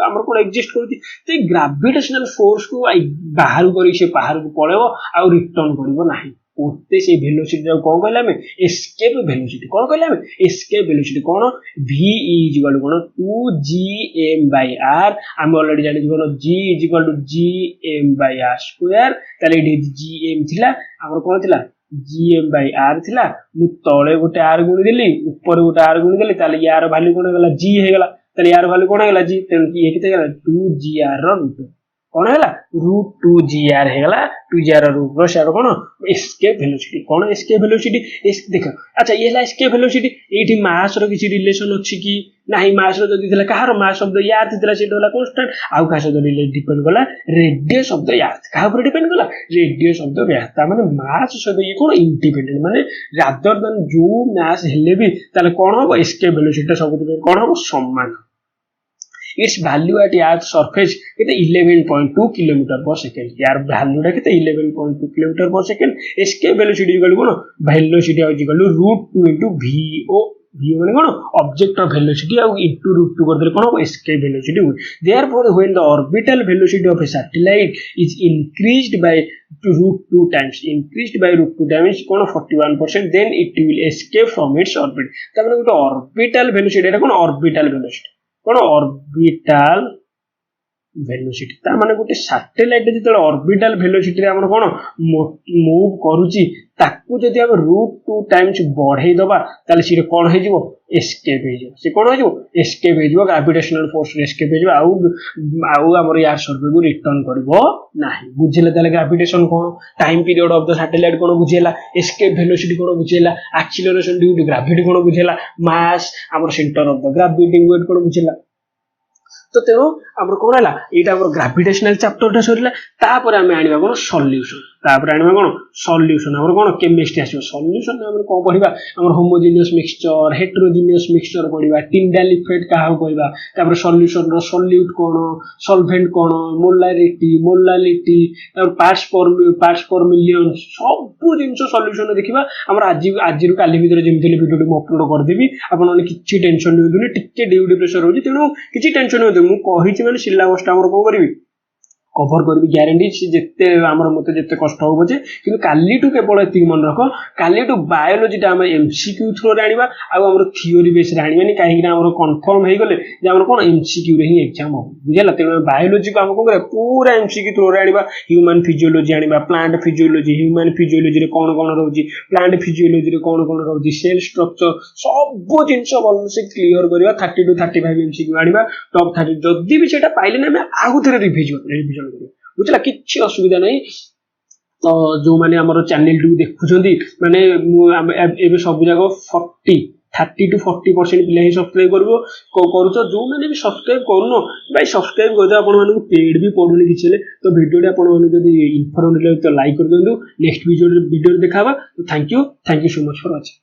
हमर कोन एग्जिस्ट करूची ते ग्रेविटेशनल फोर्स को बाहर करी से बाहर को पळेबो आ रिटर्न करबो नाही ओते से वेलोसिटी कोन कहला हमें एस्केप वेलोसिटी कोन कहला हमें एस्केप वेलोसिटी कोन v is equal to 2gm/r हम ऑलरेडी जानि कोन g is equal to gm/r square तले इडी gm थिला हमर कोन थिला gm/r थिला मु तळे गोटे r गुणी देली ऊपर गोटे r गुणी देली तले यार वैल्यू कोन गेला g हे गेला तले यार वैल्यू कोन गेला g तेन की केते गेला 2gr रूट कोन हेला रूट 2gr हेला 2gr रूट रो शेयर कोन एस्केप वेलोसिटी कोन एस्केप वेलोसिटी देख अच्छा ये हेला एस्केप वेलोसिटी एठी मास रो किछि रिलेशन अछि कि नाही मास रो जदी थिला कहार मास ऑफ द अर्थ थिला सेट होला कांस्टेंट आउ का से रिलेट डिपेंड कला रेडियस ऑफ द अर्थ का ऊपर डिपेंड कला रेडियस ऑफ द अर्थ माने मास से ये कोन इंडिपेंडेंट माने रादर देन जो मास हेले भी ताले कोन हो एस्केप वेलोसिटी सब कोन हो समान its value at earth surface केते 11.2 km per second यार value टा केते 11.2 km per second escape velocity equal कोन velocity equal √2 into vo v माने कोन object of velocity और into √2 कर देले कोन escape velocity therefore when the orbital velocity of a satellite is increased by √2 times cone 41% then it will escape from its orbit त माने गोटे orbital velocity एटा कोन orbital velocity कोन ऑर्बिटल वेलोसिटी ता माने गोटे सैटेलाइट जेतले ऑर्बिटल वेलोसिटी रे हमर कोन मूव करूची ताकू जदि हम √2 टाइम्स बढ़ाई दबा ताले सिरे कोन हे जिवो एस्केप हे जिवो से कोन हे जिवो एस्केप हे जिवो ग्रेविटेशनल फोर्स एस्केप हे जिवो आउ हमर यार सर्वे को रिटर्न करबो नाही बुझिले ताले ग्रेविटेशन कोन time period of the satellite कोन बुझेला एस्केप वेलोसिटी कोन बुझेला एक्सीलरेशन ड्यू टू ग्रेविटी कोन बुझेला मास हमर centre of the gravity weight कोन बुझेला तो तेरो हमर कोन हला एटा हमर ग्रेविटेशनल चैप्टर टा सरिला तापर हम आनिबा कोन सॉल्यूशन तापर आनिबा कोन सॉल्यूशन हमर कोन केमिस्ट्री आसीबो सॉल्यूशन हमर कोन पढिबा हमर होमोजेनियस मिक्सचर हेटेरोजेनियस मिक्सचर पढिबा टिंडाल इफेक्ट का हाउ कहबा तापर सॉल्यूशन रो सॉल्यूट कोन सॉल्वेंट कोन मोलारिटी तापर पार्ट्स पर मिलियन सब जिंस सॉल्यूशन देखिबा हमर आज रो काली भीतर जेमिथले वीडियो मु अपलोड कर देबी आपन माने किछि टेंशन निउदुनी टिके ड्यूटी प्रेशर होजी तेनु किछि टेंशन निउदु मु कहिछि माने सिलेबस टा हमर कोन करबी कवर करबी ग्यारंटी से जेते हमर मते जेते कष्ट हो बजे किंतु काली टू केवल एति मन रखो काली टू बायोलॉजी टा हम एमसीक्यू थ्रो रे आनिबा आ हमर थियोरी बेस रे आनिबानी काहे कि हमर कंफर्म हे गले जे हमर कोन एमसीक्यू रे ही एग्जाम हो बुझला तेनो बायोलॉजी को हम कोन करे पूरा एमसीक्यू थ्रो रे आनिबा ह्यूमन फिजियोलॉजी आनिबा प्लांट फिजियोलॉजी ह्यूमन फिजियोलॉजी रे कोन रहउची प्लांट फिजियोलॉजी रे कोन रहउची सेल स्ट्रक्चर सब जिंस भल से क्लियर करबा 30 टू 35 एमसीक्यू आनिबा टॉप 30 जदी भी सेटा पाइले ना हम आगु थरे रिवीजन बुझला किछि असुविधा नहीं तो जो माने हमर चैनल टू देखुछंदी माने एबे सब जगह 30 to 40% पिला ही सब्सक्राइब करबो करूछ जो माने भी सब्सक्राइब करूनो भाई सब्सक्राइब कर दे आपण माने पेड भी पडुनी किछले तो वीडियो रे आपण माने जदी इन्फॉर्मेटिव तो लाइक कर देंदु नेक्स्ट वीडियो देखाबा तो thank you so much for watching.